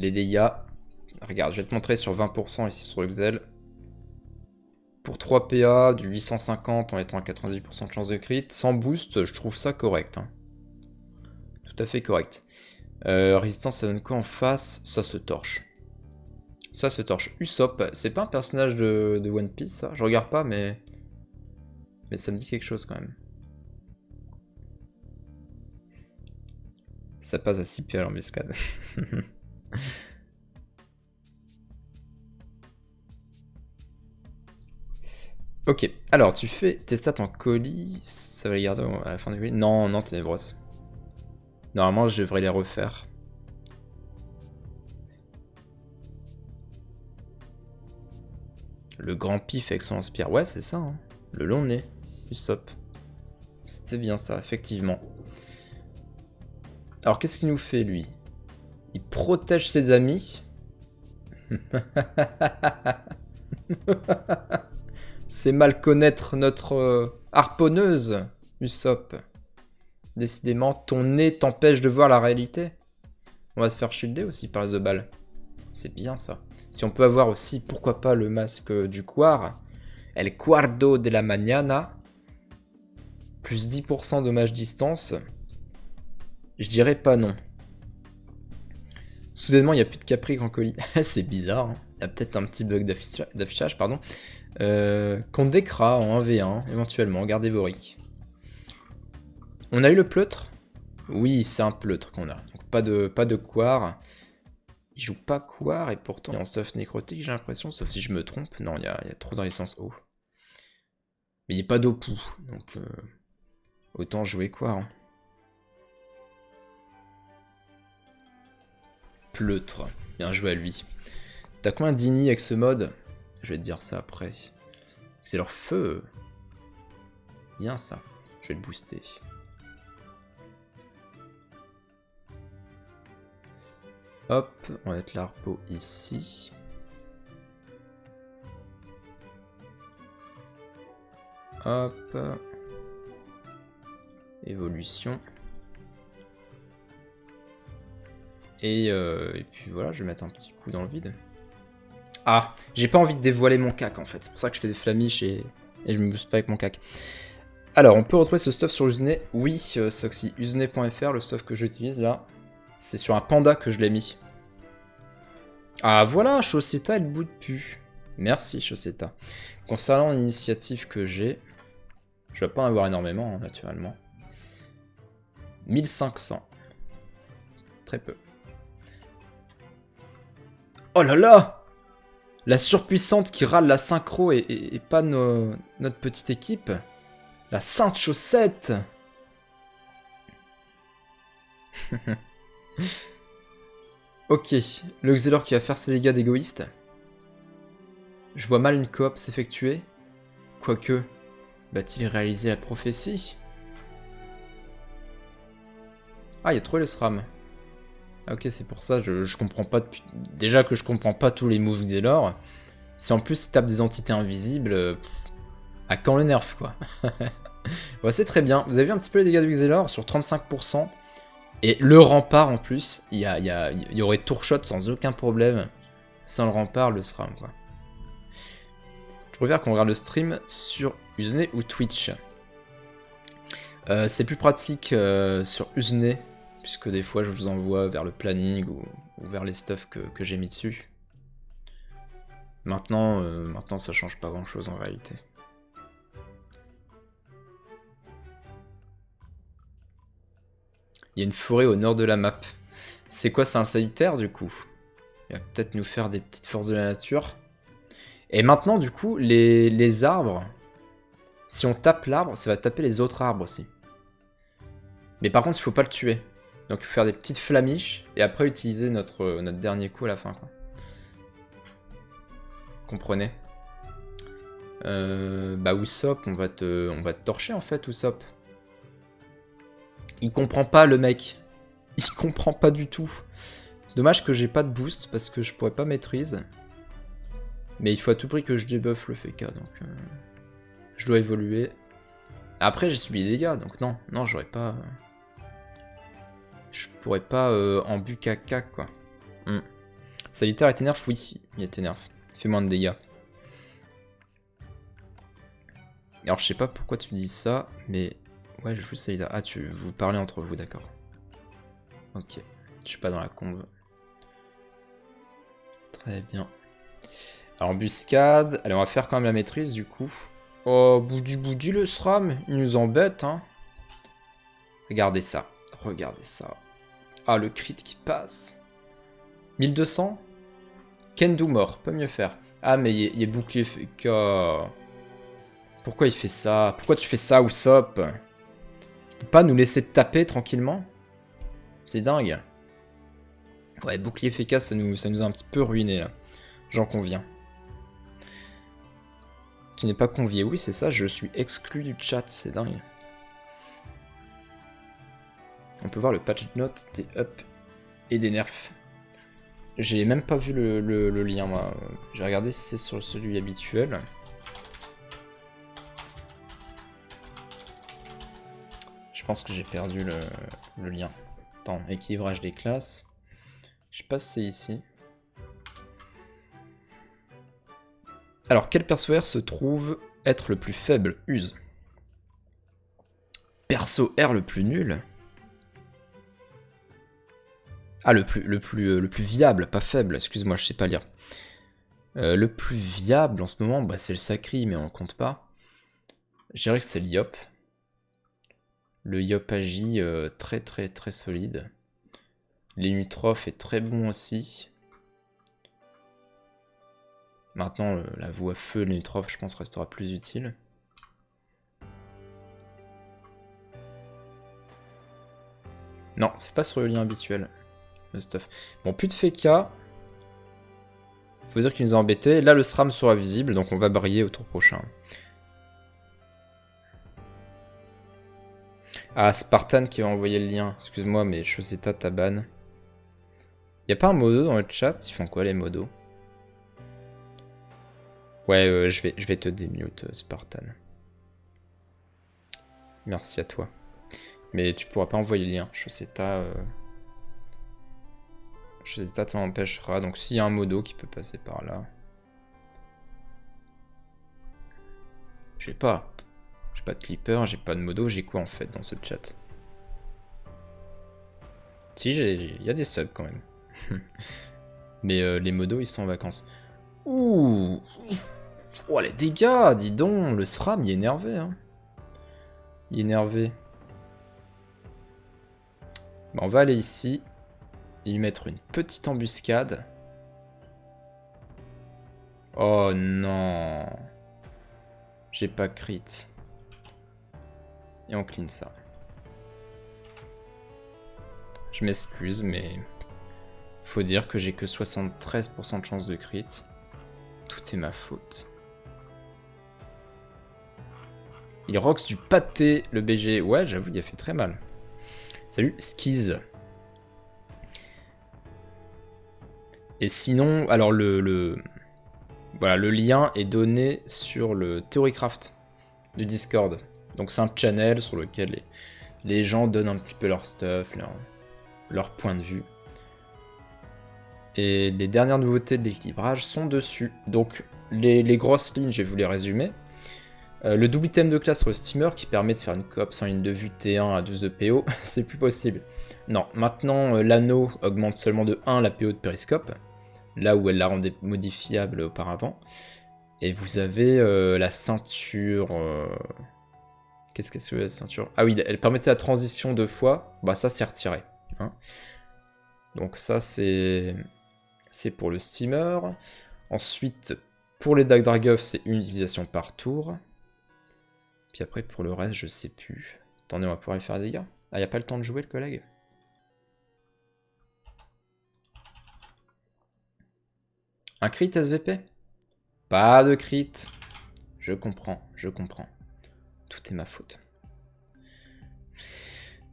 les dégâts. Regarde, je vais te montrer sur 20% ici sur Uxel. Pour 3 PA, du 850 en étant à 90% de chance de crit. Sans boost, je trouve ça correct. Hein. Tout à fait correct. Résistance, ça donne quoi en face? Ça se torche. Ça se torche. Usopp, c'est pas un personnage de One Piece, ça? Je regarde pas, mais ça me dit quelque chose quand même. Ça passe à 6 PA l'embuscade. Ok, alors tu fais tes stats en colis, ça va les garder à la fin du colis. Non, non, Ténébros. Normalement, je devrais les refaire. Le grand pif avec son inspire. Ouais, c'est ça, hein. Le long nez, Usopp. C'était bien ça, effectivement. Alors, qu'est-ce qu'il nous fait, lui? Il protège ses amis. C'est mal connaître notre harponneuse, Usopp. Décidément, ton nez t'empêche de voir la réalité. On va se faire shielder aussi par The Ball. C'est bien ça. Si on peut avoir aussi, pourquoi pas, le masque du Quar. El Cuardo de la Mañana. Plus 10% dommage distance. Je dirais pas non. Soudainement, il n'y a plus de Capri Grand Colis. C'est bizarre. Hein. Il y a peut-être un petit bug d'affichage, pardon. Contre Dekra en 1v1, éventuellement. Gardez vos rics. On a eu le pleutre? Oui, c'est un pleutre qu'on a. Donc pas de Quar. Il joue pas Quar et pourtant il est en stuff nécrotique, j'ai l'impression. Sauf si je me trompe. Non, il y a trop dans l'essence eau. Mais il n'y a pas d'Opu. Donc autant jouer Quar. Hein. Pleutre. Bien joué à lui. T'as combien d'ini avec ce mode? Je vais te dire ça après. C'est leur feu. Bien ça. Je vais le booster. Hop, on va mettre l'arpo ici. Hop. Évolution. Et puis voilà, je vais mettre un petit coup dans le vide. Ah, j'ai pas envie de dévoiler mon cac en fait. C'est pour ça que je fais des flamiches et je me booste pas avec mon cac. Alors, on peut retrouver ce stuff sur Usne. Oui, Soxy, usne.fr, le stuff que j'utilise là. C'est sur un panda que je l'ai mis. Ah voilà, Chaussetta et le bout de pu. Merci Chaussetta. Concernant l'initiative que j'ai, je vais pas en avoir énormément, hein, naturellement. 1500. Très peu. Oh là là! La surpuissante qui râle la synchro et pas notre petite équipe. La sainte chaussette! Ok, le Xelor qui va faire ses dégâts d'égoïste. Je vois mal une coop s'effectuer. Quoique, va-t-il réaliser la prophétie? Ah, il a trouvé le SRAM. Ah, ok, c'est pour ça, je comprends pas depuis... Déjà que je comprends pas tous les moves Xelor. Si en plus il tape des entités invisibles... À quand le nerf, quoi. Ouais, c'est très bien. Vous avez vu un petit peu les dégâts du Xelor sur 35%. Et le rempart en plus, il y aurait tourshot sans aucun problème. Sans le rempart, le SRAM, quoi. Je préfère qu'on regarde le stream sur Usne ou Twitch. C'est plus pratique sur Usne, puisque des fois je vous envoie vers le planning ou vers les stuffs que j'ai mis dessus. Maintenant, ça change pas grand chose en réalité. Il y a une forêt au nord de la map. C'est quoi, c'est un solitaire du coup? Il va peut-être nous faire des petites forces de la nature. Et maintenant du coup, les arbres, si on tape l'arbre, ça va taper les autres arbres aussi. Mais par contre, il faut pas le tuer. Donc il faut faire des petites flamiches et après utiliser notre dernier coup à la fin, quoi. Comprenez? Bah Usopp, on va te torcher en fait, Usopp. Il comprend pas le mec. Il comprend pas du tout. C'est dommage que j'ai pas de boost parce que je pourrais pas maîtrise. Mais il faut à tout prix que je débuffe le FK, donc je dois évoluer. Après j'ai subi des dégâts, donc non, j'aurais pas... Je pourrais pas en bu caca, quoi. Salitaire est nerf? Oui, il est nerf. Il fait moins de dégâts. Alors je sais pas pourquoi tu dis ça, mais... Ouais, je joue Salitaire. Ah, vous parlez entre vous, d'accord. Ok, je suis pas dans la combe. Très bien. Alors, embuscade. Allez, on va faire quand même la maîtrise, du coup. Oh, boudi le SRAM, il nous embête, hein. Regardez ça, regardez ça. Ah, le crit qui passe. 1200 Kendu mort, peut mieux faire. Ah, mais il est bouclier FK. Pourquoi il fait ça? Pourquoi tu fais ça, Usopp? Tu peux pas nous laisser te taper tranquillement? C'est dingue. Ouais, bouclier FK, ça nous a un petit peu ruiné, là. J'en conviens. Tu n'es pas convié. Oui, c'est ça, je suis exclu du chat, c'est dingue. On peut voir le patch note des up et des nerfs. J'ai même pas vu le lien, moi. J'ai regardé si c'est sur celui habituel. Je pense que j'ai perdu le lien. Attends, équilibrage des classes. Je sais pas si c'est ici. Alors, quel perso R se trouve être le plus faible? Use. Perso R le plus nul? Ah, le plus viable, pas faible, excuse-moi, je sais pas lire. Le plus viable en ce moment, bah, c'est le Sacri, mais on le compte pas. Je dirais que c'est le Yop. Le Yop agit très très très solide. L'Énutroph est très bon aussi. Maintenant, la voie feu de l'Énutroph, je pense, restera plus utile. Non, c'est pas sur le lien habituel, le stuff. Bon, plus de Feka. Faut dire qu'il nous a embêtés. Là, le SRAM sera visible, donc on va briller au tour prochain. Ah, Spartan qui a envoyé le lien. Excuse-moi, mais Chausseta taban. Y'a pas un modo dans le chat? Ils font quoi, les modos? Ouais, je vais te démute, Spartan. Merci à toi. Mais tu pourras pas envoyer le lien. Chausseta t'en empêchera. Donc s'il y a un modo qui peut passer par là. J'ai pas. J'ai pas de clipper, j'ai pas de modo. J'ai quoi en fait dans ce chat? Si, il y a des subs quand même. Mais les modos ils sont en vacances. Ouh. Oh les dégâts, dis donc. Le SRAM il est énervé. Hein. Il est énervé. Bon, on va aller ici. Et lui mettre une petite embuscade. Oh non. J'ai pas crit. Et on clean ça. Je m'excuse, mais... Faut dire que j'ai que 73% de chance de crit. Tout est ma faute. Il rox du pâté, le BG. Ouais, j'avoue, il a fait très mal. Salut, Skiz. Et sinon, alors voilà, le lien est donné sur le Theorycraft du Discord. Donc c'est un channel sur lequel les gens donnent un petit peu leur stuff, leur point de vue. Et les dernières nouveautés de l'équilibrage sont dessus. Donc les grosses lignes, je vais vous les résumer. Le double item de classe sur le steamer qui permet de faire une coop sans ligne de vue T1 à 12 de PO, c'est plus possible. Non, maintenant l'anneau augmente seulement de 1 la PO de périscope, là où elle la rendait modifiable auparavant. Et vous avez la ceinture... Qu'est-ce que c'est la ceinture? Ah oui, elle permettait la transition 2 fois, bah ça c'est retiré. Hein. Donc ça c'est pour le steamer. Ensuite, pour les Dark Draguff, c'est une utilisation par tour. Puis après, pour le reste, je sais plus. Attendez, on va pouvoir lui faire des dégâts. Ah, y a pas le temps de jouer, le collègue? Un crit SVP? Pas de crit. Je comprends, je comprends. Tout est ma faute.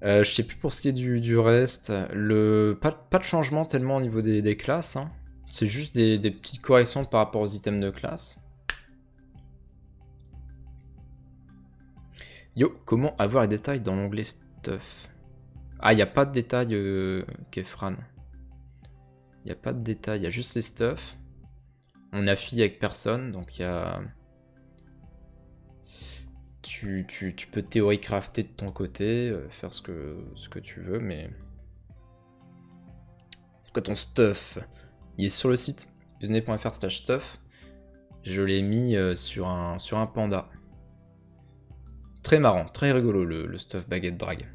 Je sais plus pour ce qui est du reste. Pas de changement tellement au niveau des classes. Hein. C'est juste des petites corrections par rapport aux items de classe. Yo, comment avoir les détails dans l'onglet stuff? Ah, il n'y a pas de détails, Kefran. Il n'y a pas de détails, il y a juste les stuff. On affile avec personne, donc il y a... Tu peux théorie crafter de ton côté, faire ce que tu veux, mais... C'est quoi ton stuff? Il est sur le site usne.fr/stuff. Je l'ai mis sur un panda. Très marrant, très rigolo le stuff baguette drag.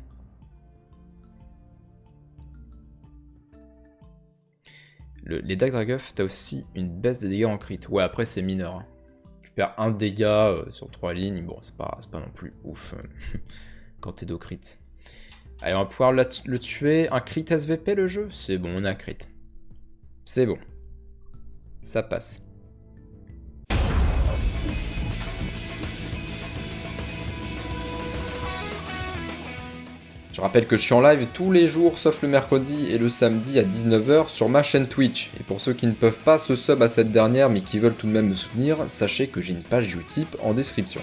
Les Dark Draguff, t'as aussi une baisse des dégâts en crit. Ouais, après c'est mineur. Hein. Tu perds un dégât sur 3 lignes, bon, c'est pas non plus ouf quand t'es do crit. Allez, on va pouvoir le tuer. Un crit SVP le jeu? C'est bon, on a crit. C'est bon. Ça passe. Je rappelle que je suis en live tous les jours sauf le mercredi et le samedi à 19 h sur ma chaîne Twitch. Et pour ceux qui ne peuvent pas se sub à cette dernière mais qui veulent tout de même me soutenir, sachez que j'ai une page Utip en description.